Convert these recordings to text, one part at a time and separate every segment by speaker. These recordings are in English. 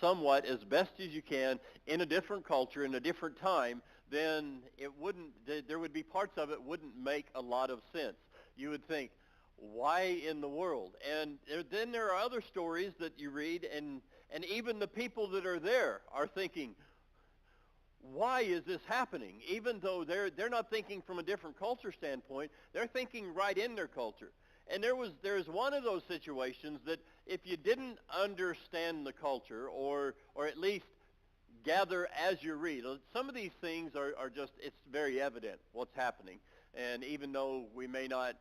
Speaker 1: somewhat as best as you can in a different culture, in a different time, then there would be parts of it wouldn't make a lot of sense. You would think, why in the world? And then there are other stories that you read, and even the people that are there are thinking, why is this happening? Even though they're not thinking from a different culture standpoint, they're thinking right in their culture. And there's one of those situations that if you didn't understand the culture, or at least gather as you read, some of these things are just, it's very evident what's happening. And even though we may not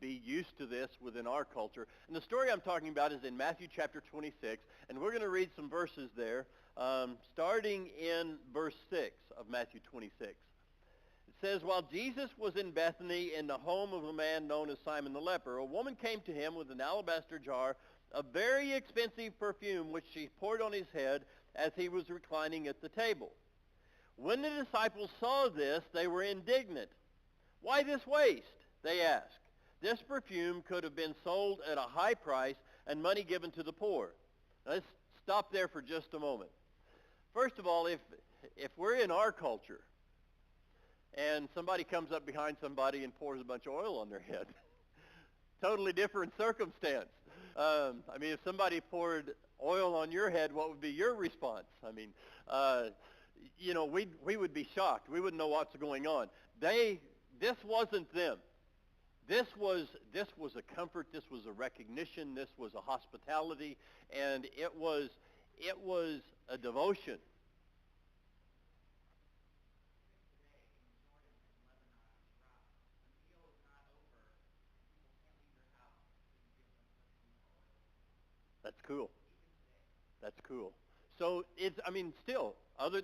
Speaker 1: be used to this within our culture. And the story I'm talking about is in Matthew chapter 26, and we're going to read some verses there, starting in verse 6 of Matthew 26. It says, while Jesus was in Bethany in the home of a man known as Simon the leper, a woman came to him with an alabaster jar of very expensive perfume, which she poured on his head as he was reclining at the table. When the disciples saw this, they were indignant. Why this waste? They asked. This perfume could have been sold at a high price and money given to the poor. Now, let's stop there for just a moment. First of all, if we're in our culture and somebody comes up behind somebody and pours a bunch of oil on their head, totally different circumstance. I mean, if somebody poured oil on your head, what would be your response? I mean, we would be shocked. We wouldn't know what's going on. This wasn't them. This was a comfort, this was a recognition, this was a hospitality, and it was a devotion. That's cool. That's cool. So it's, I mean, still,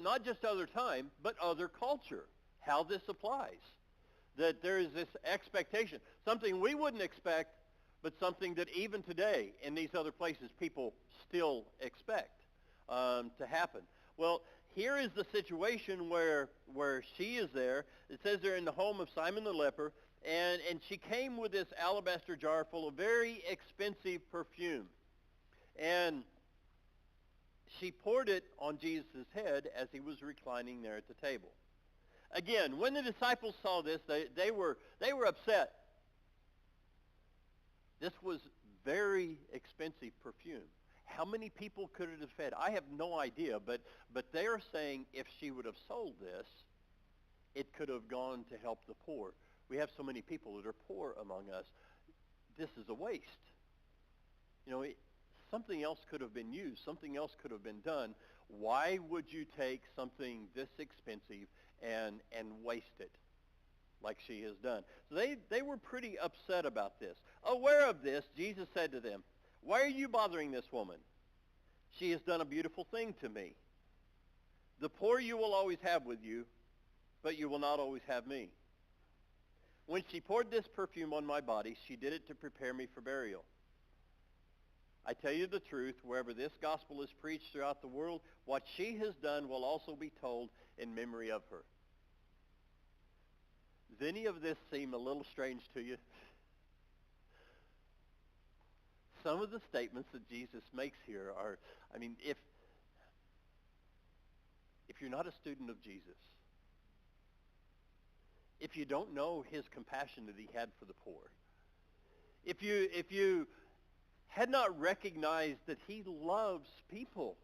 Speaker 1: not just other time, but other culture, how this applies. That there is this expectation, something we wouldn't expect, but something that even today in these other places people still expect to happen. Well, here is the situation where she is there. It says they're in the home of Simon the leper, and she came with this alabaster jar full of very expensive perfume. And she poured it on Jesus' head as he was reclining there at the table. Again, when the disciples saw this, they were upset. This was very expensive perfume. How many people could it have fed? I have no idea, but they are saying if she would have sold this, it could have gone to help the poor. We have so many people that are poor among us. This is a waste. Something else could have been used. Something else could have been done. Why would you take something this expensive and waste it like she has done? So they were pretty upset about this. Aware of this, Jesus said to them, why are you bothering this woman? She has done a beautiful thing to me. The poor you will always have with you, but you will not always have me. When she poured this perfume on my body, she did it to prepare me for burial. I tell you the truth, wherever this gospel is preached throughout the world, what she has done will also be told in memory of her. Does any of this seem a little strange to you? Some of the statements that Jesus makes here are, I mean, if you're not a student of Jesus, if you don't know his compassion that he had for the poor, if you had not recognized that he loves people,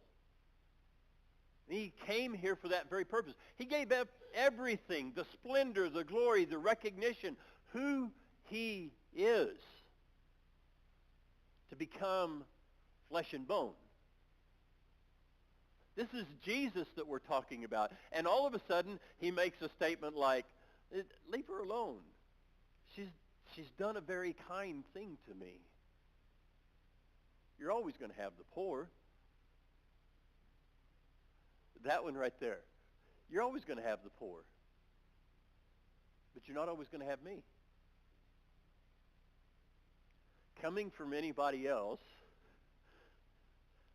Speaker 1: he came here for that very purpose. He gave up everything, the splendor, the glory, the recognition, who he is, to become flesh and bone. This is Jesus that we're talking about. And all of a sudden, he makes a statement like, leave her alone. She's done a very kind thing to me. You're always going to have the poor. That one right there. You're always going to have the poor. But you're not always going to have me. Coming from anybody else,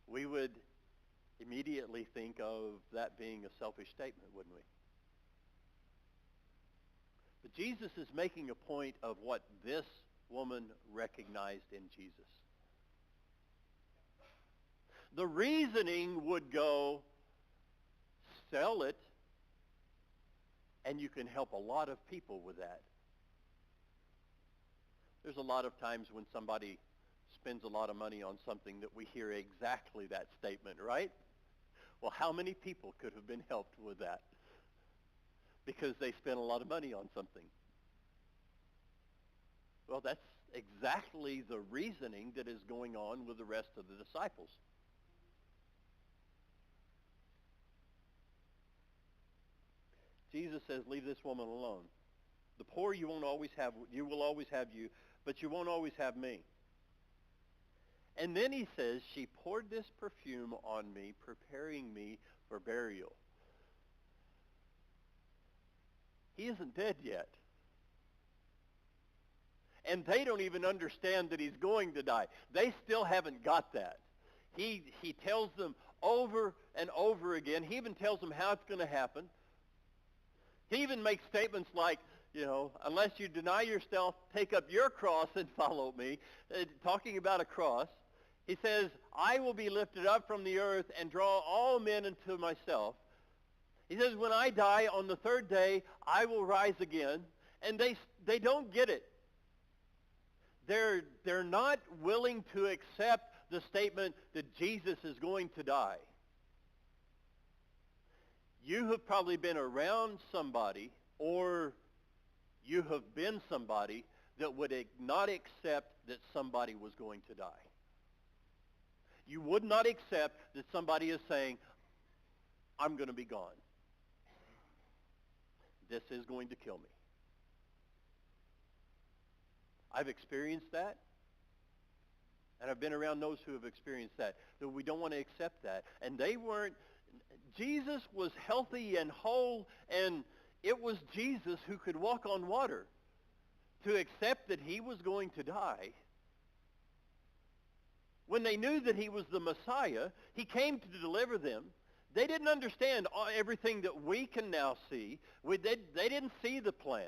Speaker 1: we would immediately think of that being a selfish statement, wouldn't we? But Jesus is making a point of what this woman recognized in Jesus. The reasoning would go, sell it, and you can help a lot of people with that. There's a lot of times when somebody spends a lot of money on something that we hear exactly that statement, right? Well, how many people could have been helped with that? Because they spent a lot of money on something. Well, that's exactly the reasoning that is going on with the rest of the disciples. Jesus says, leave this woman alone. The poor you will always have you, but you won't always have me. And then he says, she poured this perfume on me, preparing me for burial. He isn't dead yet. And they don't even understand that he's going to die. They still haven't got that. He tells them over and over again. He even tells them how it's going to happen. He even makes statements like, unless you deny yourself, take up your cross and follow me, talking about a cross. He says, I will be lifted up from the earth and draw all men unto myself. He says, when I die on the third day, I will rise again. And they don't get it. They're not willing to accept the statement that Jesus is going to die. You have probably been around somebody, or you have been somebody that would not accept that somebody was going to die. You would not accept that somebody is saying, I'm going to be gone. This is going to kill me. I've experienced that, and I've been around those who have experienced that we don't want to accept that. And they weren't. Jesus was healthy and whole, and it was Jesus who could walk on water. To accept that he was going to die, when they knew that he was the Messiah, he came to deliver them. They didn't understand everything that we can now see. They didn't see the plan.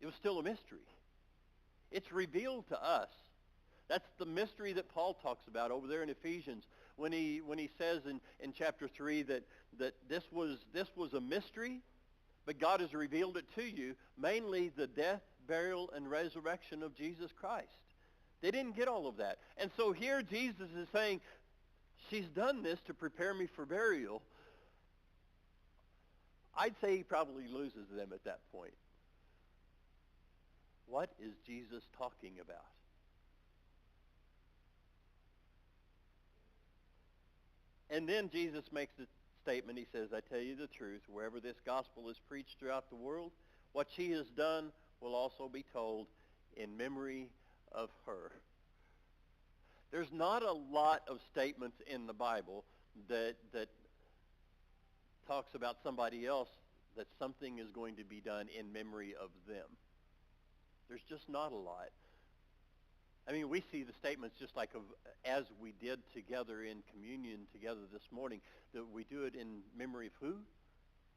Speaker 1: It was still a mystery. It's revealed to us. That's the mystery that Paul talks about over there in Ephesians when he says in chapter 3 that this was a mystery, but God has revealed it to you, mainly the death, burial, and resurrection of Jesus Christ. They didn't get all of that. And so here Jesus is saying, she's done this to prepare me for burial. I'd say he probably loses them at that point. What is Jesus talking about? And then Jesus makes a statement. He says, I tell you the truth, wherever this gospel is preached throughout the world, what she has done will also be told in memory of her. There's not a lot of statements in the Bible that talks about somebody else, that something is going to be done in memory of them. There's just not a lot. I mean, we see the statements just like as we did together in communion together this morning, that we do it in memory of who?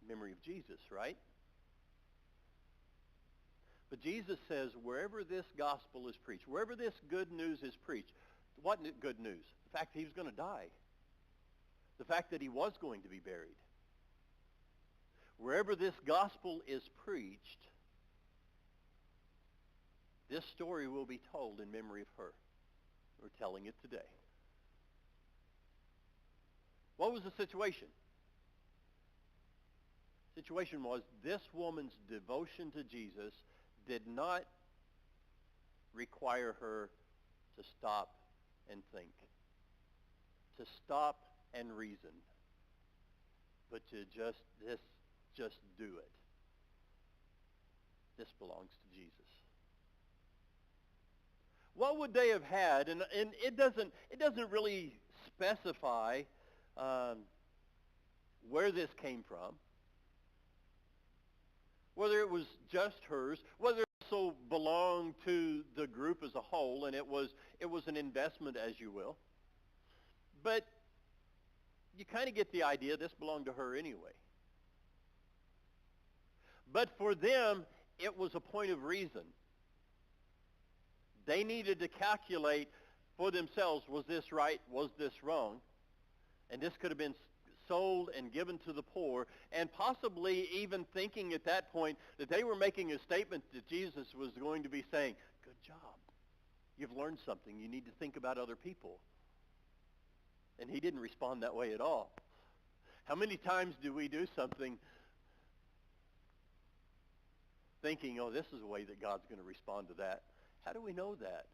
Speaker 1: Memory of Jesus, right? But Jesus says, wherever this gospel is preached, wherever this good news is preached, what good news? The fact that he was going to die. The fact that he was going to be buried. Wherever this gospel is preached, this story will be told in memory of her. We're telling it today. What was the situation? The situation was this woman's devotion to Jesus did not require her to stop and think, to stop and reason, but to just do it. This belongs to Jesus. What would they have had? And it doesn't really specify where this came from, whether it was just hers, whether it also belonged to the group as a whole, and it was an investment, as you will. But you kind of get the idea this belonged to her anyway. But for them, it was a point of reason. They needed to calculate for themselves, was this right? Was this wrong? And this could have been sold and given to the poor, and possibly even thinking at that point that they were making a statement that Jesus was going to be saying, good job. You've learned something. You need to think about other people. And he didn't respond that way at all. How many times do we do something thinking, oh, this is the way that God's going to respond to that? How do we know that?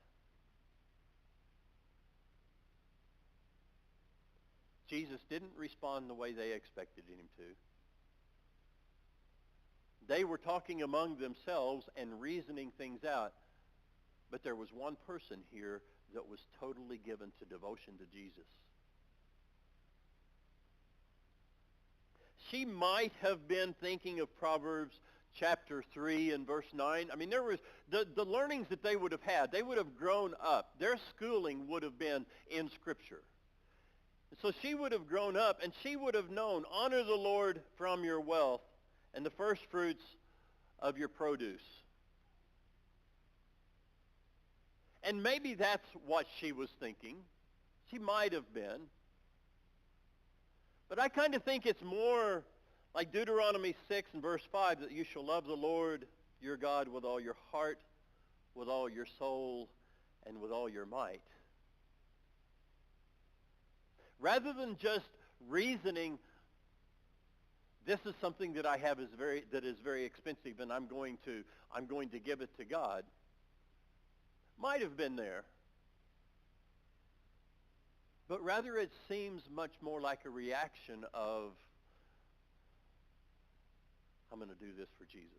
Speaker 1: Jesus didn't respond the way they expected him to. They were talking among themselves and reasoning things out, but there was one person here that was totally given to devotion to Jesus. She might have been thinking of Proverbs chapter 3 and verse 9. I mean, there was the learnings that they would have had. They would have grown up. Their schooling would have been in Scripture. So she would have grown up, and she would have known, honor the Lord from your wealth and the first fruits of your produce. And maybe that's what she was thinking. She might have been. But I kind of think it's more like Deuteronomy 6 and verse 5, that you shall love the Lord your God with all your heart, with all your soul, and with all your might. Rather than just reasoning, this is something that I have that is very expensive, and I'm going to give it to God. Might have been there. But rather it seems much more like a reaction of, I'm going to do this for Jesus.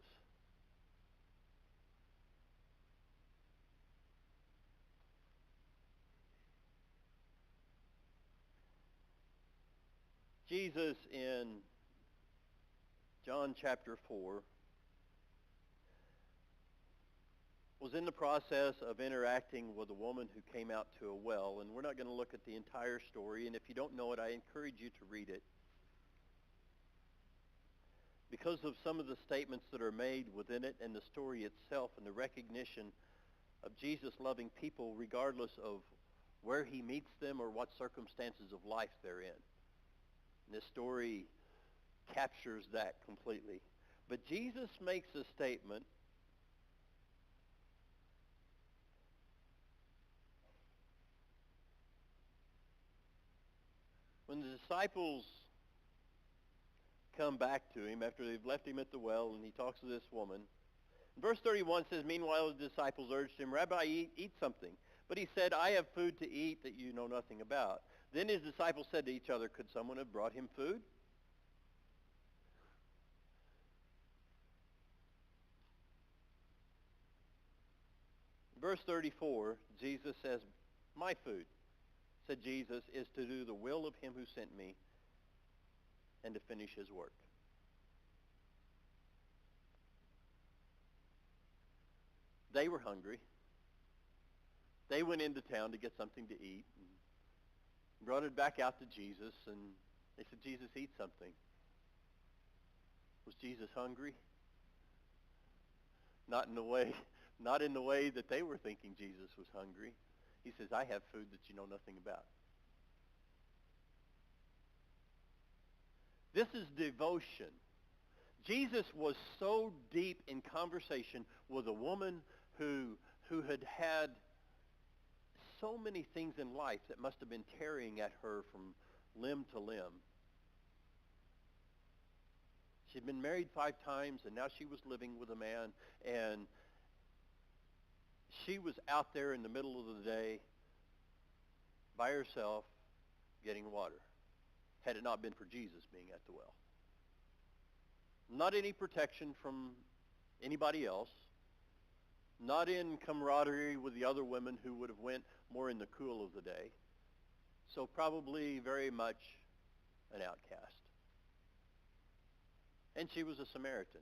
Speaker 1: Jesus in John chapter 4 was in the process of interacting with a woman who came out to a well. And we're not going to look at the entire story. And if you don't know it, I encourage you to read it. Because of some of the statements that are made within it and the story itself and the recognition of Jesus loving people regardless of where he meets them or what circumstances of life they're in. And this story captures that completely. But Jesus makes a statement when the disciples come back to him after they've left him at the well, and he talks to this woman. Verse 31 says, meanwhile the disciples urged him, Rabbi, eat something. But he said, I have food to eat that you know nothing about. Then his disciples said to each other, could someone have brought him food? Verse 34, Jesus says, my food, said Jesus, is to do the will of him who sent me and to finish his work. They were hungry. They went into town to get something to eat and brought it back out to Jesus, and they said, Jesus, eat something. Was Jesus hungry? Not in the way that they were thinking Jesus was hungry. He says, I have food that you know nothing about. This is devotion. Jesus was so deep in conversation with a woman who had had so many things in life that must have been tearing at her from limb to limb. She'd been married 5 times, and now she was living with a man, and she was out there in the middle of the day by herself getting water, had it not been for Jesus being at the well. Not any protection from anybody else, not in camaraderie with the other women who would have went more in the cool of the day. So probably very much an outcast. And she was a Samaritan.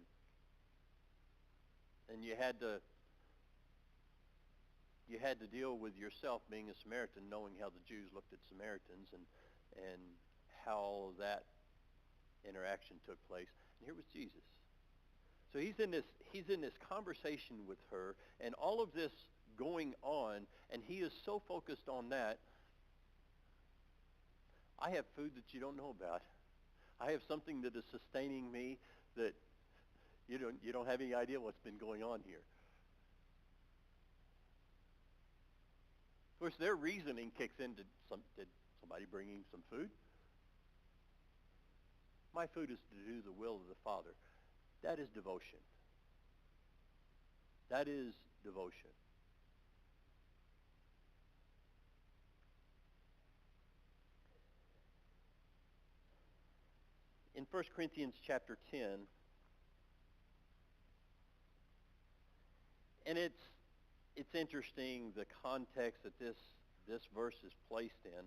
Speaker 1: And you had to deal with yourself being a Samaritan, knowing how the Jews looked at Samaritans and how that interaction took place. And here was Jesus. So he's in this conversation with her, and all of this going on, and he is so focused on that. I have food that you don't know about. I have something that is sustaining me that you don't have any idea what's been going on here. Of course, their reasoning kicks in. Did somebody bring him some food? My food is to do the will of the Father. That is devotion. That is devotion. In 1 Corinthians chapter 10, and it's interesting the context that this verse is placed in.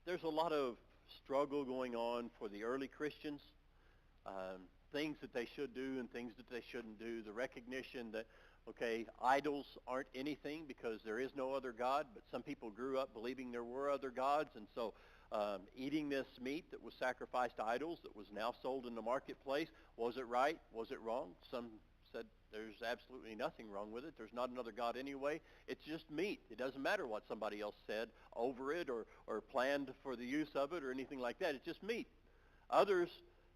Speaker 1: There's a lot of struggle going on for the early Christians, things that they should do and things that they shouldn't do, the recognition that, okay, idols aren't anything because there is no other God, but some people grew up believing there were other gods, and so eating this meat that was sacrificed to idols that was now sold in the marketplace, was it right? Was it wrong? Some said there's absolutely nothing wrong with it. There's not another God anyway. It's just meat. It doesn't matter what somebody else said over it or planned for the use of it or anything like that. It's just meat. Others,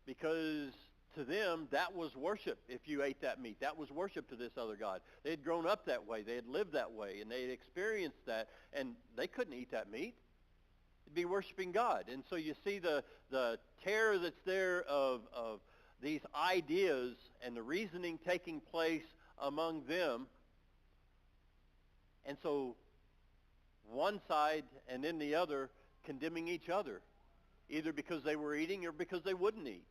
Speaker 1: because to them, that was worship if you ate that meat. That was worship to this other God. They had grown up that way. They had lived that way, and they had experienced that, and they couldn't eat that meat. It'd be worshiping God. And so you see the terror that's there of these ideas and the reasoning taking place among them. And so one side and then the other condemning each other, either because they were eating or because they wouldn't eat,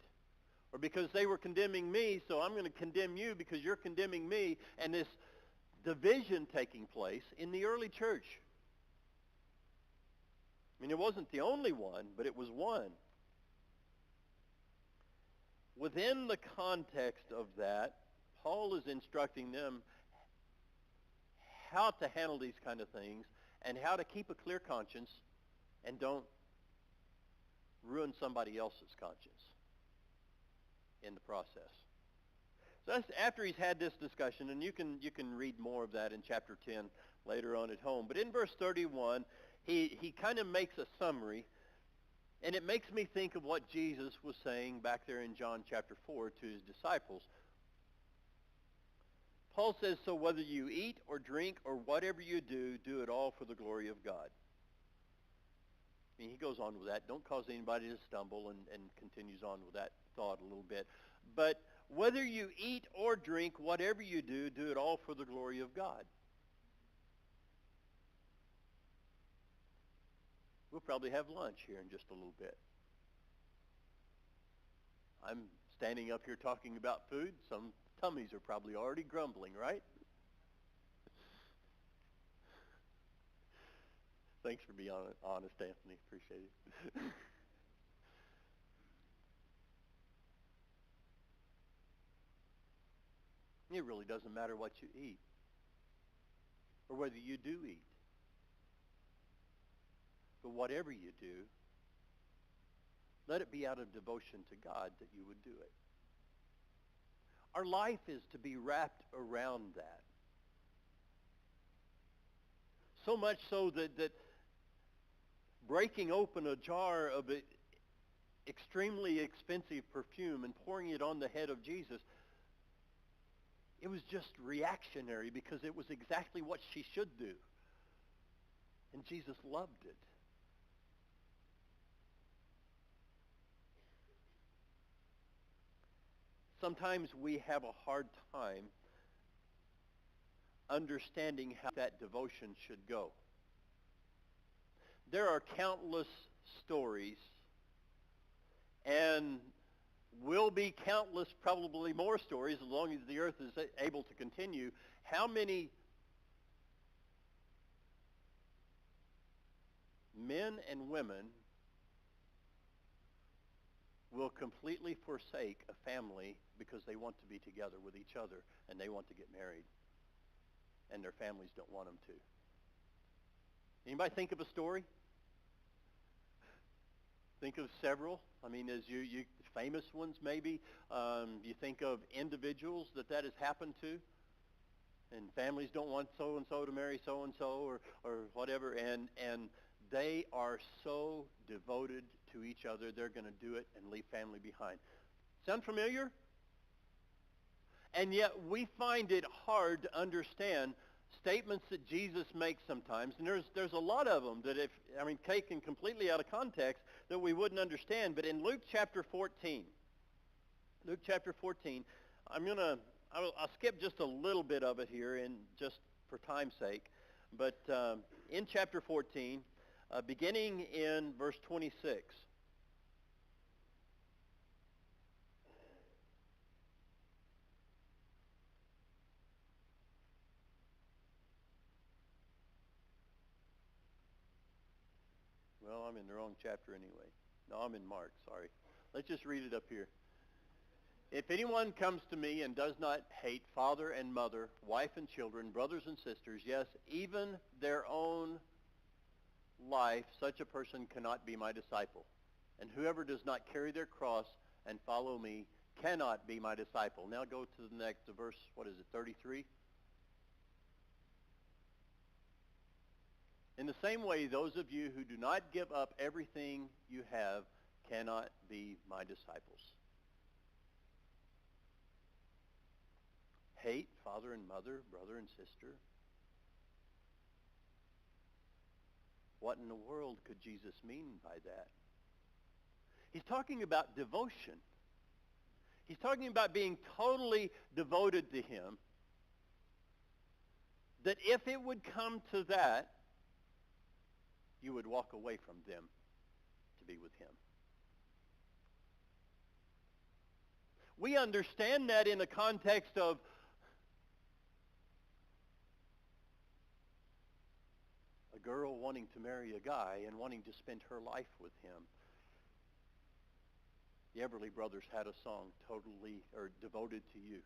Speaker 1: or because they were condemning me, so I'm going to condemn you because you're condemning me, and this division taking place in the early church. I mean, it wasn't the only one, but it was one. Within the context of that, Paul is instructing them how to handle these kind of things and how to keep a clear conscience and don't ruin somebody else's conscience in the process. So that's after he's had this discussion, and you can read more of that in chapter 10 later on at home. But in verse 31, he kind of makes a summary. And it makes me think of what Jesus was saying back there in John chapter 4 to his disciples. Paul says, so whether you eat or drink or whatever you do, do it all for the glory of God. I mean, he goes on with that. Don't cause anybody to stumble, and continues on with that thought a little bit. But whether you eat or drink, whatever you do, do it all for the glory of God. We'll probably have lunch here in just a little bit. I'm standing up here talking about food. Some tummies are probably already grumbling, right? Thanks for being honest, Anthony. Appreciate it. It really doesn't matter what you eat or whether you do eat. But whatever you do, let it be out of devotion to God that you would do it. Our life is to be wrapped around that. So much so that breaking open a jar of extremely expensive perfume and pouring it on the head of Jesus, it was just reactionary because it was exactly what she should do. And Jesus loved it. Sometimes we have a hard time understanding how that devotion should go. There are countless stories, and will be countless, probably more stories, as long as the earth is able to continue. How many men and women will completely forsake a family because they want to be together with each other and they want to get married, and their families don't want them to? Anybody think of a story? Think of several. I mean, as you famous ones maybe. You think of individuals that has happened to. and families don't want so-and-so to marry so-and-so or whatever, and they are so devoted to each other, they're going to do it and leave family behind. Sound familiar? And yet we find it hard to understand statements that Jesus makes sometimes, and there's a lot of them that taken completely out of context that we wouldn't understand. But in Luke chapter 14, I'll skip just a little bit of it here, and just for time's sake. But in chapter 14, beginning in verse 26. Well, I'm in the wrong chapter anyway. No, I'm in Mark, sorry. Let's just read it up here. If anyone comes to me and does not hate father and mother, wife and children, brothers and sisters, yes, even their own life, such a person cannot be my disciple. And whoever does not carry their cross and follow me cannot be my disciple. Now go to the next verse, 33? In the same way, those of you who do not give up everything you have cannot be my disciples. Hate father and mother, brother and sister. What in the world could Jesus mean by that? He's talking about devotion. He's talking about being totally devoted to him. That if it would come to that, you would walk away from them to be with him. We understand that in the context of a girl wanting to marry a guy and wanting to spend her life with him. The Everly Brothers had a song, Totally or Devoted to You.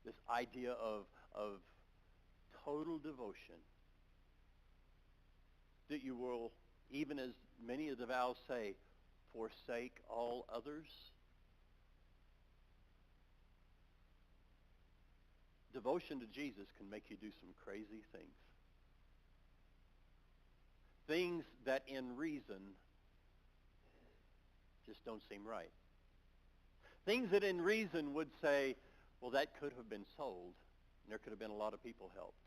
Speaker 1: This idea of total devotion. That you will, even as many of the vows say, forsake all others. Devotion to Jesus can make you do some crazy things. Things that in reason just don't seem right. Things that in reason would say, well, that could have been sold, and there could have been a lot of people helped.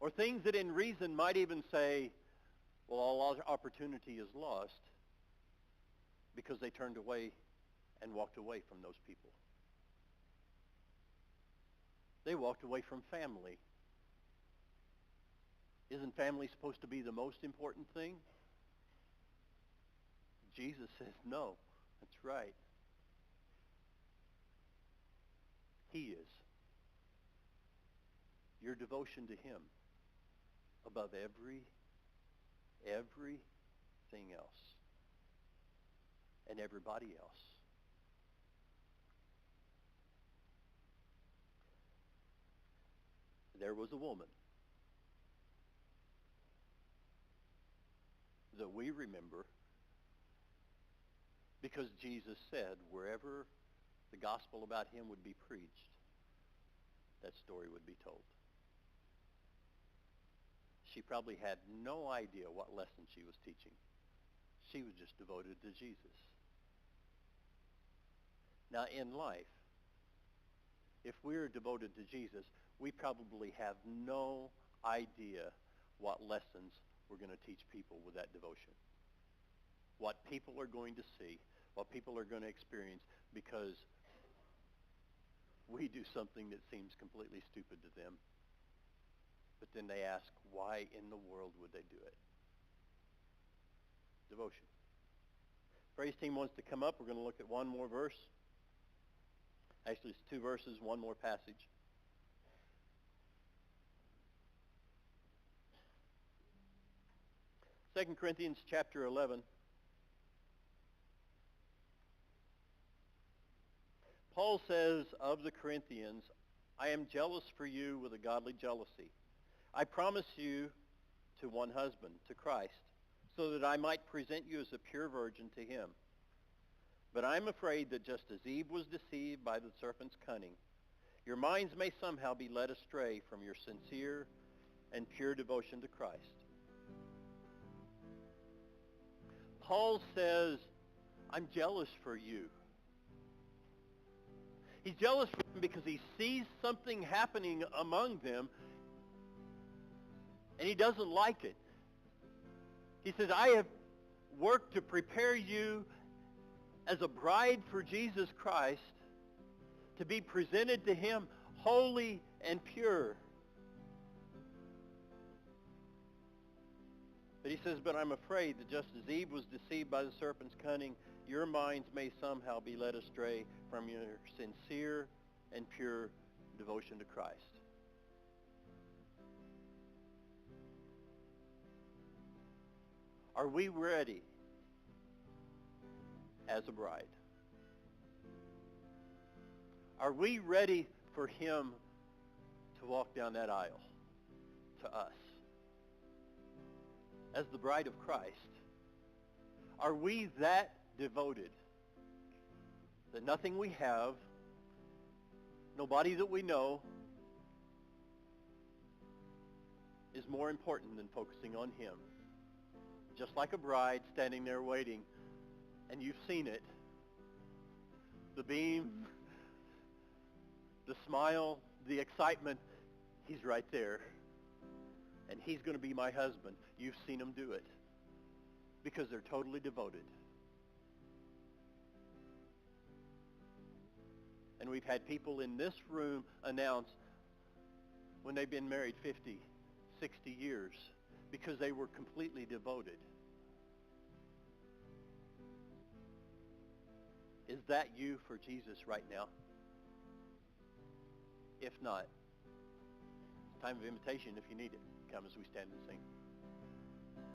Speaker 1: Or things that in reason might even say, well, all opportunity is lost because they turned away and walked away from those people. They walked away from family. Isn't family supposed to be the most important thing? Jesus says, no, that's right. He is. Your devotion to him above everything else and everybody else. There was a woman that we remember because Jesus said wherever the gospel about him would be preached, that story would be told. She probably had no idea what lesson she was teaching. She was just devoted to Jesus. Now in life, if we're devoted to Jesus, we probably have no idea what lessons we're going to teach people with that devotion. What people are going to see, what people are going to experience, because we do something that seems completely stupid to them. But then they ask, why in the world would they do it? Devotion. Praise team wants to come up. We're going to look at one more verse. Actually, it's two verses, one more passage. 2 Corinthians chapter 11. Paul says of the Corinthians, I am jealous for you with a godly jealousy. I promise you to one husband, to Christ, so that I might present you as a pure virgin to him. But I'm afraid that just as Eve was deceived by the serpent's cunning, your minds may somehow be led astray from your sincere and pure devotion to Christ. Paul says, I'm jealous for you. He's jealous for them because he sees something happening among them, and he doesn't like it. He says, I have worked to prepare you as a bride for Jesus Christ to be presented to him holy and pure. But he says, but I'm afraid that just as Eve was deceived by the serpent's cunning, your minds may somehow be led astray from your sincere and pure devotion to Christ. Are we ready as a bride? Are we ready for him to walk down that aisle to us? As the bride of Christ, are we that devoted that nothing we have, nobody that we know, is more important than focusing on him? Just like a bride standing there waiting, and you've seen it, the beam, the smile, the excitement, he's right there. And he's going to be my husband. You've seen them do it because they're totally devoted. And we've had people in this room announce when they've been married 50, 60 years because they were completely devoted. Is that you for Jesus right now? If not, it's time of invitation if you need it. Come as we stand and sing.